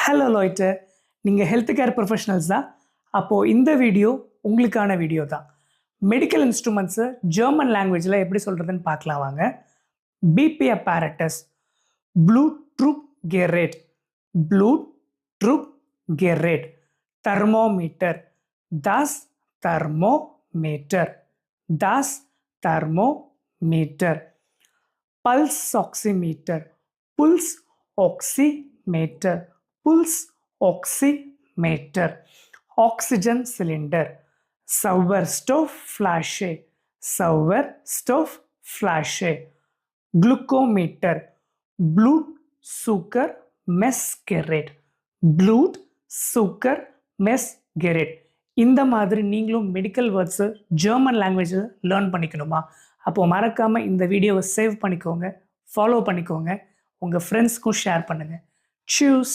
Hello loiter, நீங்கள் health care professionals தான். அப்போது இந்த வீடியோ உங்களுக்கான வீடியோ தான். மெடிக்கல் இன்ஸ்ட்ருமெண்ட்ஸு ஜெர்மன் லாங்குவேஜில் எப்படி சொல்கிறதுன்னு பார்க்கலாம் வாங்க. பிபி அப்பேரட்டஸ், ப்ளூட் ட்ரூப் கெரேட், ப்ளூட் ட்ரூப் கெரேட், தெர்மோமீட்டர், தாஸ் தெர்மோமீட்டர், தாஸ் thermometer, pulse oximeter, pulse oximeter, pulse oximeter, oxygen cylinder, Sauerstoff flasche, Sauerstoff flasche, glucometer, blood sugar messgerät, blood sugar messgerät. இந்த மாதிரி நீங்களும் மெடிக்கல் வேர்ட்ஸு ஜெர்மன் லாங்குவேஜில் லேர்ன் பண்ணிக்கணுமா? அப்போது மறக்காமல் இந்த வீடியோவை சேவ் பண்ணிக்கோங்க, ஃபாலோ பண்ணிக்கோங்க, உங்கள் ஃப்ரெண்ட்ஸ்க்கும் ஷேர் பண்ணுங்கள். Tschüss.